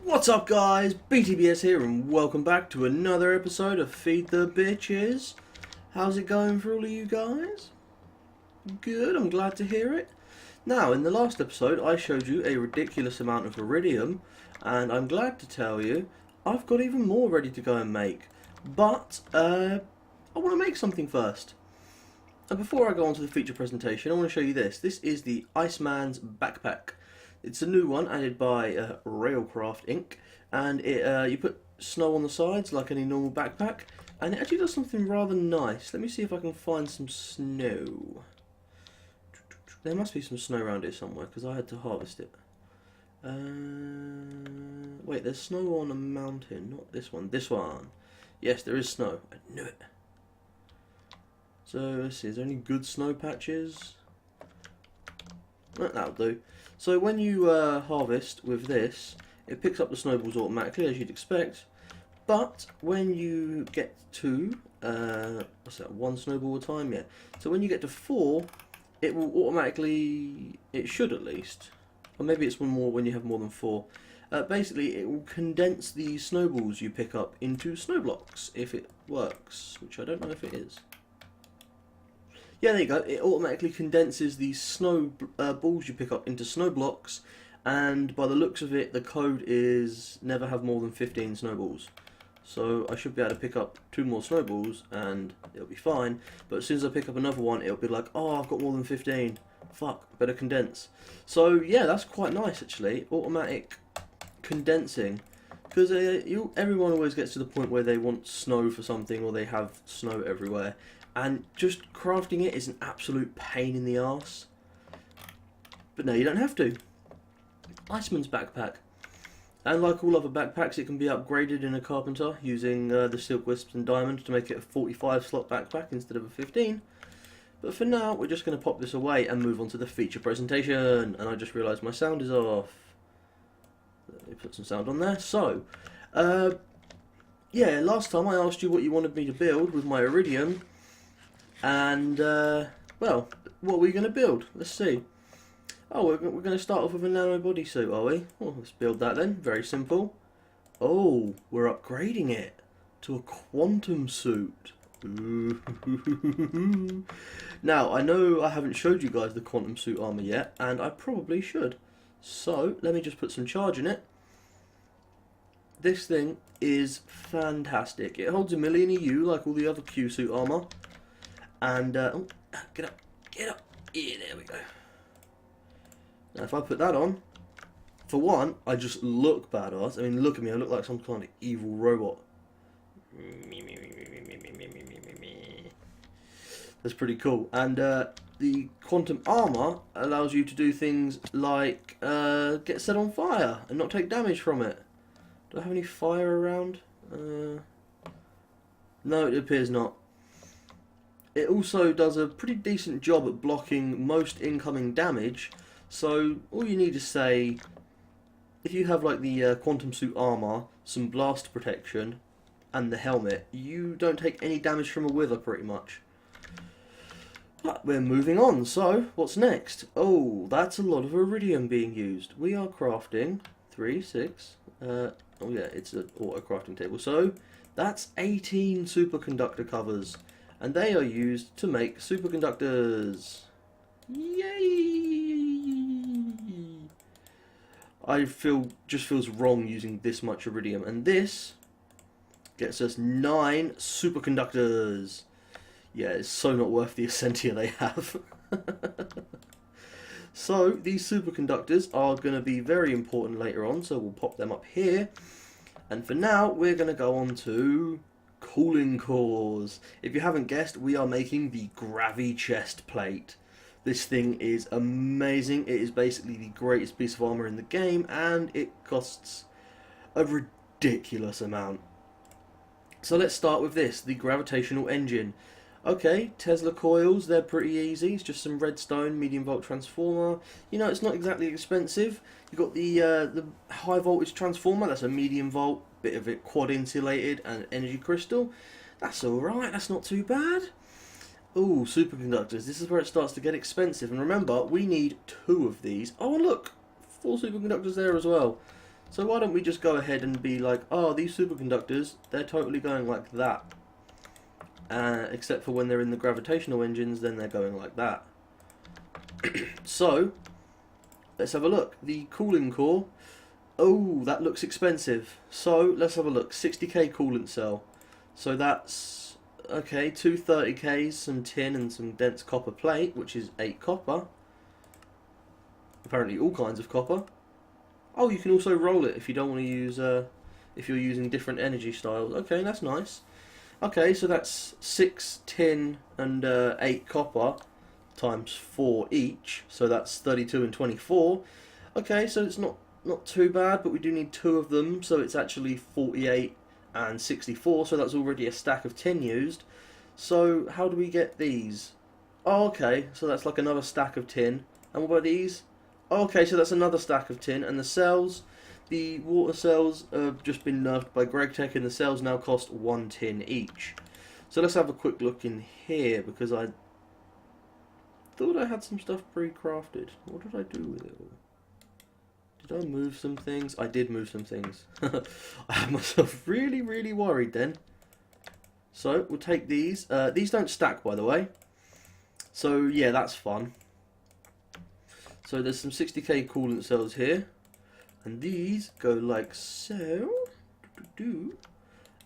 What's up guys, BTBS here and welcome back to another episode of Feed the Bitches. How's it going for all of you guys? Good, I'm glad to hear it. Now, in the last episode I showed you a ridiculous amount of iridium, and I'm glad to tell you I've got even more ready to go and make. But, I want to make something first. And before I go on to the feature presentation, I want to show you this. This is the Iceman's Backpack. It's a new one added by Railcraft Inc. And you put snow on the sides like any normal backpack, and it actually does something rather nice. Let me see if I can find some snow. There must be some snow around here somewhere because I had to harvest it. Wait, there's snow on a mountain, not this one. This one. Yes, there is snow. I knew it. So let's see, is there any good snow patches? That'll do. So when you harvest with this, it picks up the snowballs automatically, as you'd expect. But when you get to, what's that, one snowball at a time? Yeah. So when you get to 4, it will automatically, it should at least, or maybe it's one more when you have more than 4. Basically, it will condense the snowballs you pick up into snow blocks, if it works, which I don't know if it is. Yeah, there you go. It automatically condenses the snow balls you pick up into snow blocks, and by the looks of it, the code is never have more than 15 snowballs. So I should be able to pick up 2 more snowballs, and it'll be fine. But as soon as I pick up another one, it'll be like, oh, I've got more than 15. Fuck, better condense. So yeah, that's quite nice actually. Automatic condensing. Because everyone always gets to the point where they want snow for something, or they have snow everywhere. And just crafting it is an absolute pain in the arse. But no, you don't have to. Iceman's Backpack. And like all other backpacks, it can be upgraded in a carpenter using the silk wisps and diamonds to make it a 45 slot backpack instead of a 15. But for now, we're just going to pop this away and move on to the feature presentation. And I just realised my sound is off. Let me put some sound on there. So, yeah, last time I asked you what you wanted me to build with my iridium. And, well, what are we going to build? Let's see. Oh, we're going to start off with a nano bodysuit, are we? Well, let's build that then. Very simple. Oh, we're upgrading it to a quantum suit. Ooh. Now, I know I haven't showed you guys the quantum suit armor yet, and I probably should. So, let me just put some charge in it. This thing is fantastic. It holds 1,000,000 EU like all the other Q suit armor. And, oh, get up, get up. Yeah, there we go. Now, if I put that on, for one, I just look badass. I mean, look at me, I look like some kind of evil robot. That's pretty cool. And the quantum armor allows you to do things like get set on fire and not take damage from it. Do I have any fire around? No, it appears not. It also does a pretty decent job at blocking most incoming damage. So all you need to say, if you have like the quantum suit armor, some blast protection, and the helmet, you don't take any damage from a wither pretty much. But we're moving on. So what's next? Oh, that's a lot of iridium being used. We are crafting 3, 6. Oh yeah, it's an auto crafting table. So that's 18 superconductor covers. And they are used to make superconductors. Yay! I just feels wrong using this much iridium, and this gets us 9 superconductors. Yeah, it's so not worth the Essentia they have. So these superconductors are going to be very important later on, so we'll pop them up here. And for now, we're going to go on to cooling cores. If you haven't guessed, we are making the Gravi chest plate. This thing is amazing. It is basically the greatest piece of armor in the game, and it costs a ridiculous amount. So let's start with this, the gravitational engine. Okay, Tesla coils, they're pretty easy. It's just some redstone, medium volt transformer. You know, it's not exactly expensive. You've got the high voltage transformer, that's a medium volt, bit of it quad insulated, and energy crystal. That's alright, that's not too bad. Ooh, superconductors, this is where it starts to get expensive. And remember, we need 2 of these. Oh, look, 4 superconductors there as well. So why don't we just go ahead and be like, oh, these superconductors, they're totally going like that. Except for when they're in the gravitational engines, then they're going like that. So, let's have a look. The cooling core. Oh, that looks expensive. So, let's have a look. 60k coolant cell. So that's, okay, two 30ks, some tin and some dense copper plate, which is 8 copper. Apparently all kinds of copper. Oh, you can also roll it if you don't want to use, if you're using different energy styles. Okay, that's nice. Okay, so that's 6 tin and 8 copper times 4 each. So that's 32 and 24. Okay, so it's not too bad, but we do need 2 of them. So it's actually 48 and 64. So that's already a stack of tin used. So how do we get these? Oh, okay, so that's like another stack of tin. And what about these? Oh, okay, so that's another stack of tin. And the cells... The water cells have just been nerfed by GregTech, and the cells now cost 1 tin each. So let's have a quick look in here, because I thought I had some stuff pre-crafted. What did I do with it all? Did I move some things? I did move some things. I had myself really, really worried then. So we'll take these. These don't stack, by the way. So yeah, that's fun. So there's some 60k coolant cells here. And these go like so.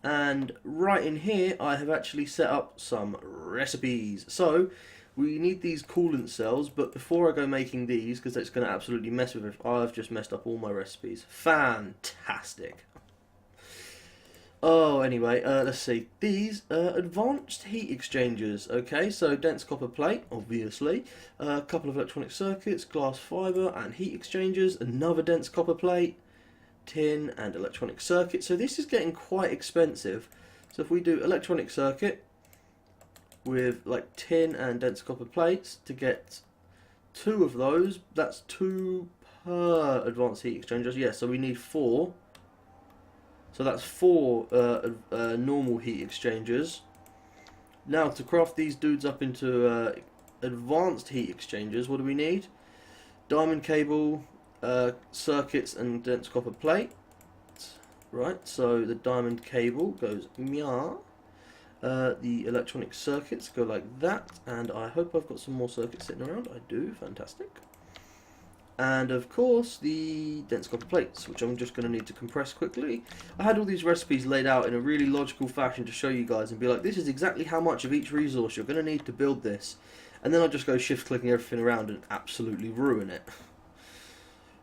And right in here I have actually set up some recipes. So we need these coolant cells, but before I go making these, because that's going to absolutely mess with it, I've just messed up all my recipes. Fantastic. Oh, anyway, let's see. These advanced heat exchangers. Okay, so dense copper plate, obviously. A couple of electronic circuits, glass fibre, and heat exchangers. Another dense copper plate, tin, and electronic circuit. So this is getting quite expensive. So if we do electronic circuit with like tin and dense copper plates to get 2 of those, that's 2 per advanced heat exchangers. Yeah, so we need 4. So that's 4 normal heat exchangers. Now to craft these dudes up into advanced heat exchangers, what do we need? Diamond cable, circuits and dense copper plate. Right, so the diamond cable goes meow. The electronic circuits go like that, and I hope I've got some more circuits sitting around. I do, fantastic. And of course the dense copper plates, which I'm just going to need to compress quickly. I had all these recipes laid out in a really logical fashion to show you guys and be like, this is exactly how much of each resource you're going to need to build this. And then I just go shift clicking everything around and absolutely ruin it.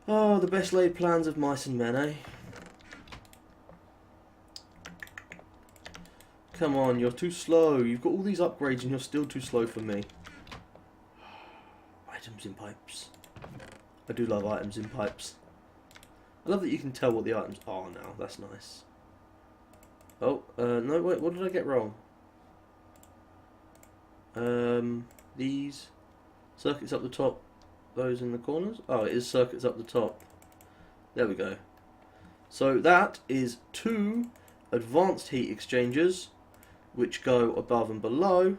Oh, the best laid plans of mice and men, eh? Come on, you're too slow. You've got all these upgrades and you're still too slow for me. Items in pipes. I do love items in pipes. I love that you can tell what the items are now. That's nice. Oh, no, wait, what did I get wrong? These circuits up the top, those in the corners. Oh, it is circuits up the top. There we go. So that is 2 advanced heat exchangers, which go above and below.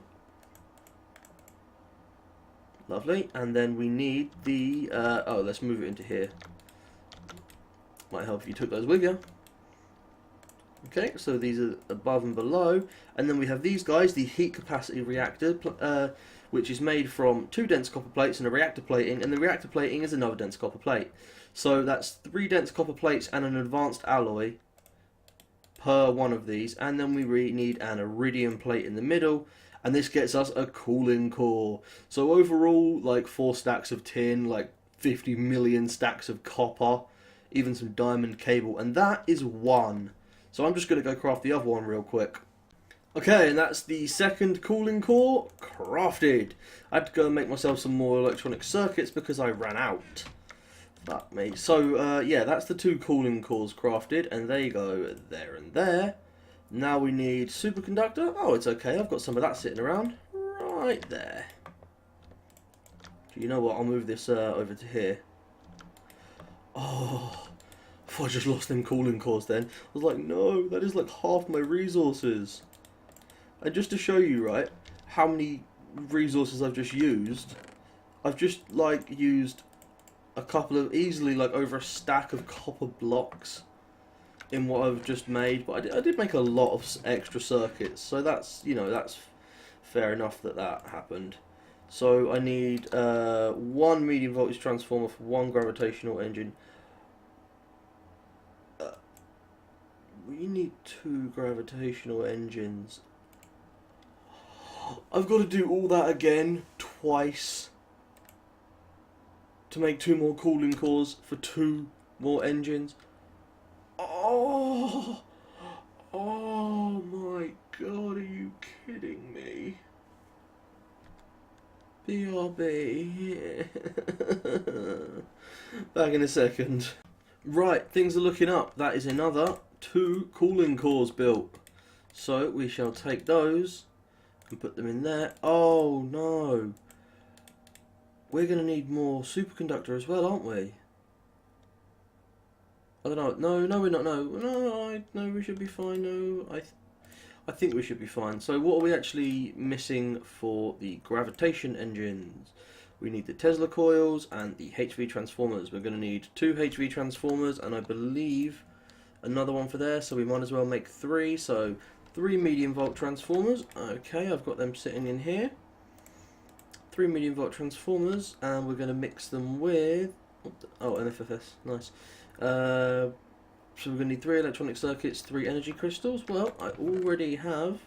Lovely, and then we need the, oh, let's move it into here. Might help if you took those with you. Okay, so these are above and below, and then we have these guys, the heat capacity reactor, which is made from 2 dense copper plates and a reactor plating, and the reactor plating is another dense copper plate. So that's 3 dense copper plates and an advanced alloy per one of these, and then we need an iridium plate in the middle. And this gets us a cooling core. So overall, like 4 stacks of tin, like 50 million stacks of copper, even some diamond cable, and that is 1. So I'm just going to go craft the other one real quick. Okay, and that's the second cooling core crafted. I had to go and make myself some more electronic circuits because I ran out. Fuck me. So yeah, that's the 2 cooling cores crafted, and they go there and there. Now we need superconductor. Oh, it's okay. I've got some of that sitting around right there. You know what? I'll move this over to here. Oh, I thought I just lost them cooling cores then. I was like, no, that is like half my resources. And just to show you, right, how many resources I've just used, I've just like used a couple of, easily like over a stack of copper blocks in what I've just made, but I did make a lot of extra circuits, so that's, you know, that's fair enough that that happened. So I need one medium voltage transformer for one gravitational engine. We need two gravitational engines. I've got to do all that again twice to make two more cooling cores for two more engines. Oh, oh my god, are you kidding me? BRB. Back in a second. Right, things are looking up. That is another two cooling cores built. So we shall take those and put them in there. Oh no. We're going to need more superconductor as well, aren't we? I don't know. No, we're not. No, we should be fine. No, I think we should be fine. So what are we actually missing for the gravitation engines? We need the Tesla coils and the HV transformers. We're going to need two HV transformers and I believe another one for there. So we might as well make three. So 3 medium volt transformers. Okay, I've got them sitting in here. 3 medium volt transformers, and we're going to mix them with, oh, MFFS, nice. So we're going to need 3 electronic circuits, 3 energy crystals. Well, I already have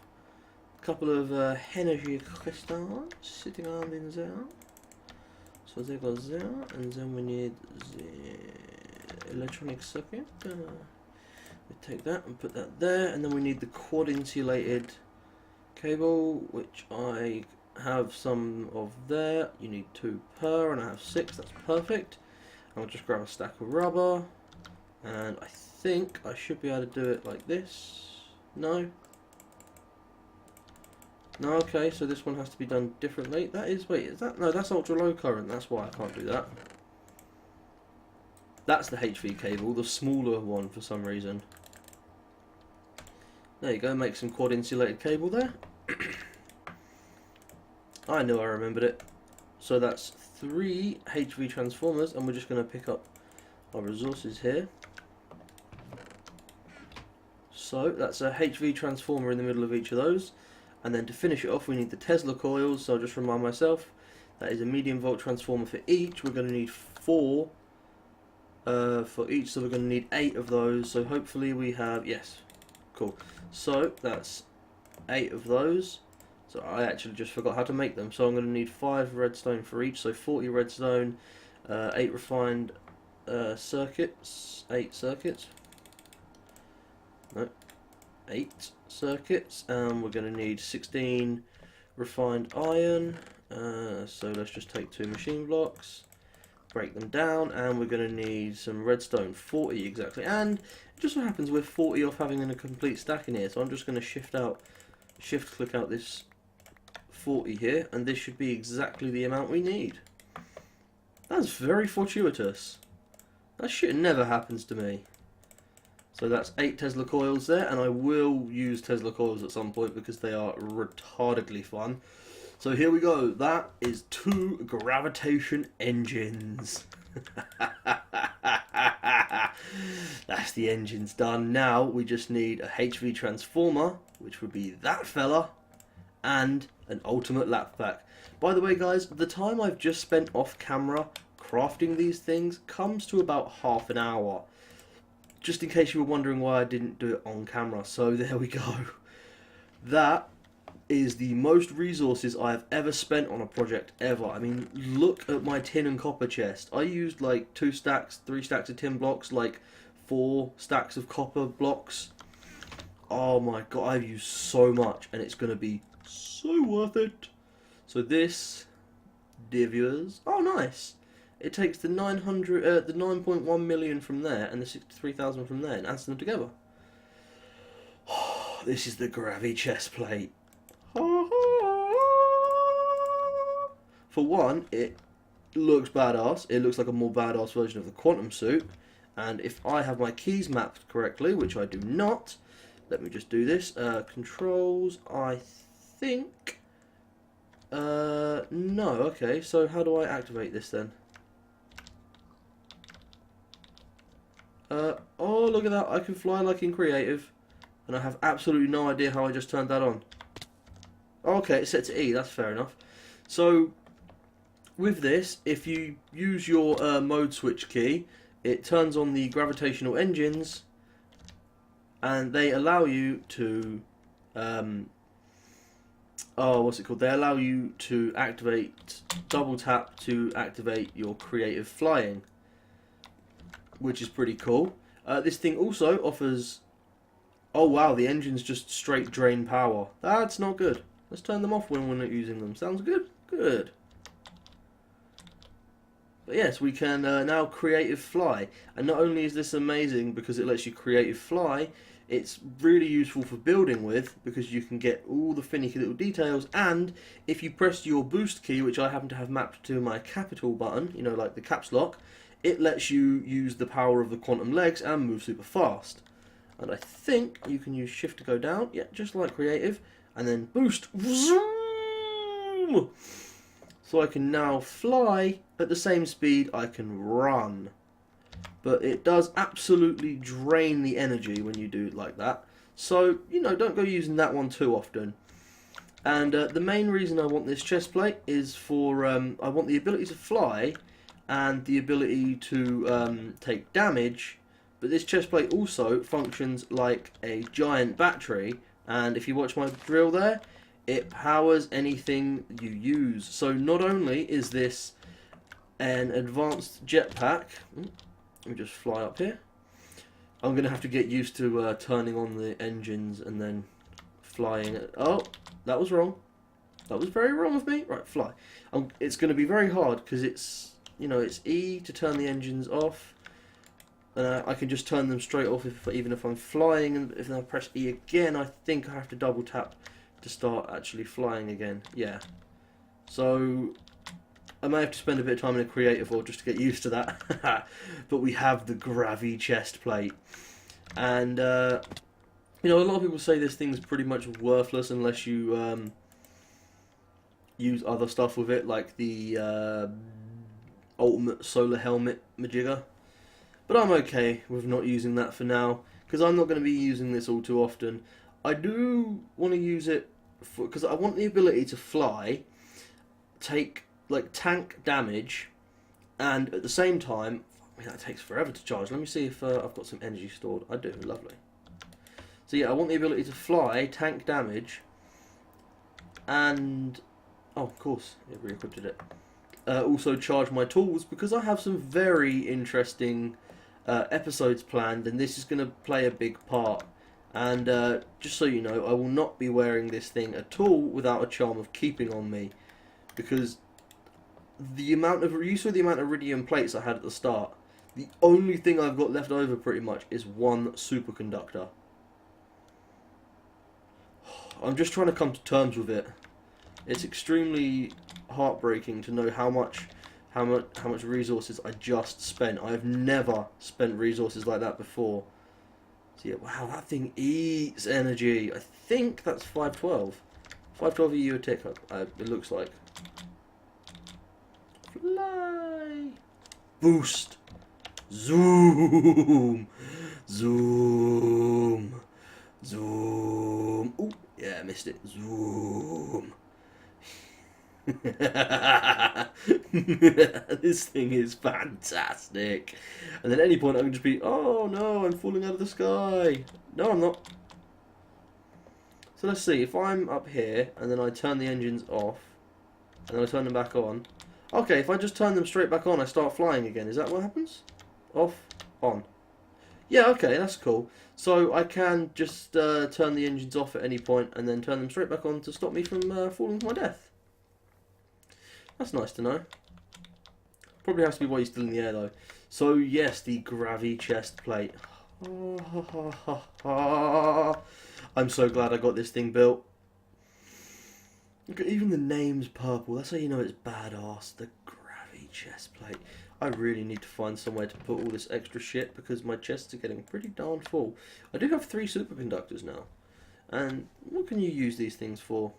a couple of energy crystals sitting on in there. So they go there, and then we need the electronic circuit. We take that and put that there, and then we need the quad insulated cable, which I have some of there. You need 2 per, and I have 6. That's perfect. I'll just grab a stack of rubber, and I think I should be able to do it like this. No. No, okay, so this one has to be done differently. That is, wait, is that, no, that's ultra low current, that's why I can't do that. That's the HV cable, the smaller one for some reason. There you go, make some quad insulated cable there. I knew I remembered it. So that's 3 HV transformers, and we're just going to pick up our resources here. So that's a HV transformer in the middle of each of those. And then to finish it off, we need the Tesla coils. So I'll just remind myself, that is a medium volt transformer for each. We're going to need 4 for each, so we're going to need 8 of those. So hopefully we have, yes, cool. So that's 8 of those. So I actually just forgot how to make them. So I'm going to need 5 redstone for each. So 40 redstone, 8 refined circuits, 8 circuits. No, 8 circuits, and we're going to need 16 refined iron. So let's just take 2 machine blocks, break them down, and we're going to need some redstone, 40 exactly. And it just so happens we're 40 off having a complete stack in here, so I'm just going to shift click out this 40 here, and this should be exactly the amount we need. That's very fortuitous. That shit never happens to me. So that's 8 Tesla coils there, and I will use Tesla coils at some point because they are retardedly fun. So here we go. That is 2 gravitation engines. That's the engines done. Now we just need a HV transformer, which would be that fella, and an ultimate lap pack. By the way, guys, the time I've just spent off camera crafting these things comes to about half an hour. Just in case you were wondering why I didn't do it on camera. So there we go. That is the most resources I have ever spent on a project ever. I mean, look at my tin and copper chest. I used like 2 stacks, 3 stacks of tin blocks, like 4 stacks of copper blocks. Oh my god, I've used so much, and it's going to be so worth it. So this, dear viewers, oh nice. It takes the 9.1 million from there and the 63,000 from there and adds them together. Oh, this is the Gravi chest plate. For one, it looks badass. It looks like a more badass version of the quantum suit. And if I have my keys mapped correctly, which I do not, let me just do this. Controls, I think. No, okay. So how do I activate this then? Oh, look at that. I can fly like in creative. And I have absolutely no idea how I just turned that on. Okay, it's set to E. That's fair enough. So, with this, if you use your mode switch key, it turns on the gravitational engines. And they allow you to... what's it called? They allow you to activate... Double tap to activate your creative flying. Which is pretty cool. This thing also offers... Oh wow, the engines just straight drain power. That's not good. Let's turn them off when we're not using them. Sounds good? Good. But yes, we can now creative fly. And not only is this amazing because it lets you creative fly, it's really useful for building with because you can get all the finicky little details. And if you press your boost key, which I happen to have mapped to my capital button, you know, like the caps lock, it lets you use the power of the quantum legs and move super fast. And I think you can use shift to go down, yeah, just like creative, and then boost. Zoom! So I can now fly at the same speed I can run. But it does absolutely drain the energy when you do it like that. So, you know, don't go using that one too often. And the main reason I want this chest plate is for, I want the ability to fly and the ability to take damage, but this chest plate also functions like a giant battery, and if you watch my drill there, it powers anything you use. So not only is this an advanced jetpack, let me just fly up here. I'm going to have to get used to turning on the engines and then flying. Oh, that was wrong. That was very wrong of me. Right, fly. It's going to be very hard because it's, you know, it's E to turn the engines off. I can just turn them straight off even if I'm flying, and if I press E again, I think I have to double tap to start actually flying again. Yeah. So I may have to spend a bit of time in a creative or just to get used to that. But we have the Gravi chest plate, and you know, a lot of people say this thing's pretty much worthless unless you use other stuff with it, like the ultimate solar helmet Majigger. But I'm okay with not using that for now, because I'm not going to be using this all too often. I do want to use it because I want the ability to fly, take like tank damage, and at the same time, I mean, that takes forever to charge. Let me see if I've got some energy stored. I do, lovely. So yeah, I want the ability to fly, tank damage, and oh, of course, it re-equipped it. Also charge my tools because I have some very interesting episodes planned, and this is going to play a big part. And just so you know, I will not be wearing this thing at all without a charm of keeping on me, because the amount of you saw the amount of iridium plates I had at the start. The only thing I've got left over pretty much is one superconductor. I'm just trying to come to terms with it. It's extremely heartbreaking to know how much resources I just spent. I have never spent resources like that before. So yeah, wow, that thing eats energy. I think that's 512. 512 EU a tick, it looks like. Fly! Boost! Zoom! Zoom! Zoom! Ooh, yeah, I missed it. Zoom! This thing is fantastic. And then at any point I can just be, oh no, I'm falling out of the sky. No, I'm not. So let's see, if I'm up here and then I turn the engines off and then I turn them back on. Okay, if I just turn them straight back on, I start flying again. Is that what happens? Off, on. Yeah, okay, that's cool. So I can just turn the engines off at any point and then turn them straight back on to stop me from falling to my death. That's nice to know. Probably has to be while you're still in the air though. So yes, the Gravi chest plate. I'm so glad I got this thing built. Look at even the name's purple. That's how you know it's badass. The Gravi chest plate. I really need to find somewhere to put all this extra shit because my chests are getting pretty darn full. I do have 3 superconductors now. And what can you use these things for?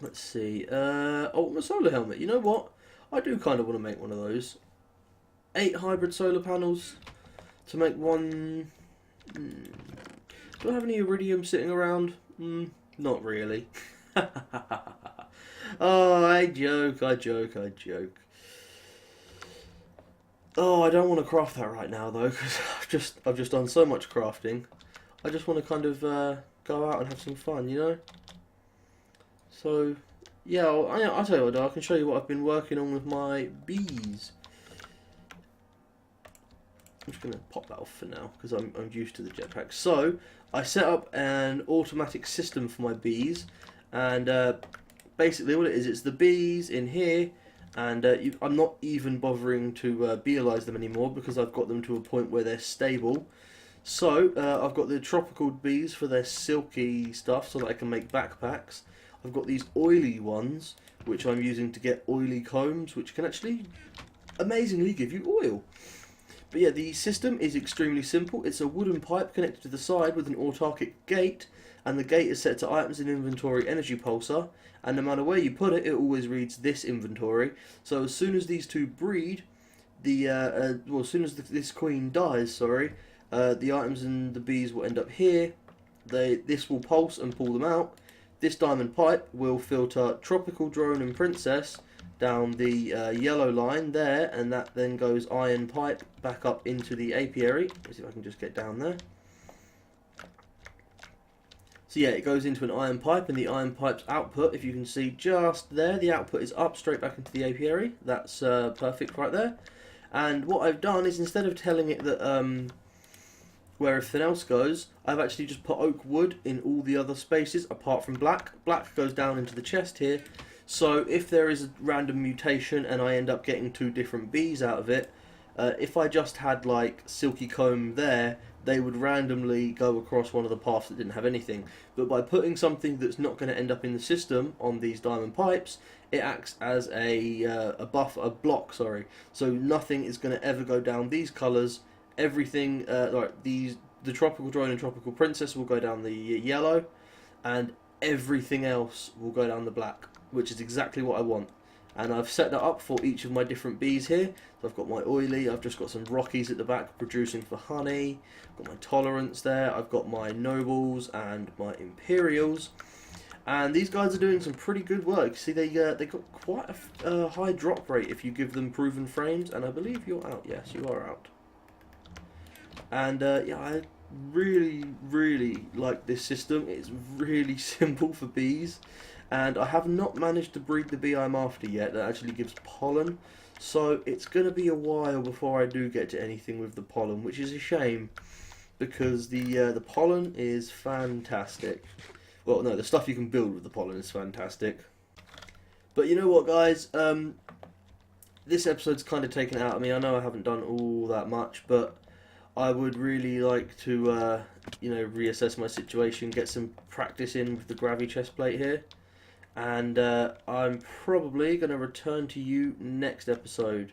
Let's see. Ultimate solar helmet. You know what? I do kind of want to make one of those. 8 hybrid solar panels to make one. Do I have any iridium sitting around? Not really. Oh, I joke. Oh, I don't want to craft that right now though, because I've just done so much crafting. I just want to kind of go out and have some fun, you know. So yeah, I'll tell you what, I can show you what I've been working on with my bees. I'm just going to pop that off for now because I'm used to the jetpack. So I set up an automatic system for my bees, and basically what it is, it's the bees in here, and I'm not even bothering to beealize them anymore because I've got them to a point where they're stable. So I've got the tropical bees for their silky stuff so that I can make backpacks. I've got these oily ones which I'm using to get oily combs, which can actually amazingly give you oil. But yeah, the system is extremely simple. It's a wooden pipe connected to the side with an autarkic gate, and the gate is set to items in inventory energy pulsar, and no matter where you put it, it always reads this inventory. So as soon as these two breed, well, as soon as this queen dies, sorry, the items in the bees will end up here. This will pulse and pull them out. This diamond pipe will filter tropical drone and princess down the yellow line there, and that then goes iron pipe back up into the apiary. Let's see if I can just get down there. So yeah, it goes into an iron pipe, and the iron pipe's output, if you can see just there, the output is up straight back into the apiary. That's perfect right there. And what I've done is, instead of telling it that where everything else goes, I've actually just put oak wood in all the other spaces apart from black. Black goes down into the chest here. So if there is a random mutation and I end up getting two different bees out of it, if I just had like silky comb there, they would randomly go across one of the paths that didn't have anything. But by putting something that's not going to end up in the system on these diamond pipes, it acts as a block. Sorry. So nothing is going to ever go down these colours. Everything, the tropical drone and tropical princess will go down the yellow, and everything else will go down the black, which is exactly what I want. And I've set that up for each of my different bees here. So I've got my oily, I've just got some rockies at the back producing for honey, I've got my tolerance there, I've got my nobles and my imperials, and these guys are doing some pretty good work. See, they got quite a high drop rate if you give them proven frames, and I believe you're out. Yes, you are out. And yeah, I really like this system. It's really simple for bees, and I have not managed to breed the bee I'm after yet that actually gives pollen, so it's going to be a while before I do get to anything with the pollen, which is a shame because the pollen is fantastic. Well, no, the stuff you can build with the pollen is fantastic. But you know what, guys, this episode's kind of taken out of me. I know I haven't done all that much, but I would really like to, you know, reassess my situation, get some practice in with the gravity chest plate here, and I'm probably going to return to you next episode.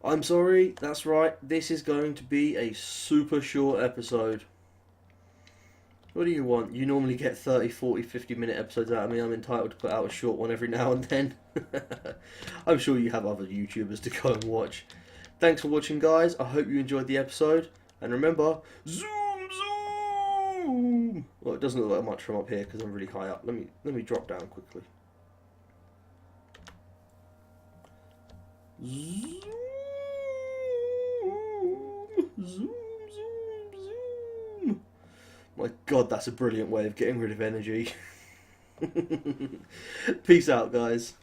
I'm sorry, that's right, this is going to be a super short episode. What do you want? You normally get 30, 40, 50-minute episodes out of me. I'm entitled to put out a short one every now and then. I'm sure you have other YouTubers to go and watch. Thanks for watching, guys. I hope you enjoyed the episode. And remember, zoom, zoom! Well, it doesn't look like much from up here because I'm really high up. Let me drop down quickly. Zoom, zoom, zoom, zoom. My God, that's a brilliant way of getting rid of energy. Peace out, guys.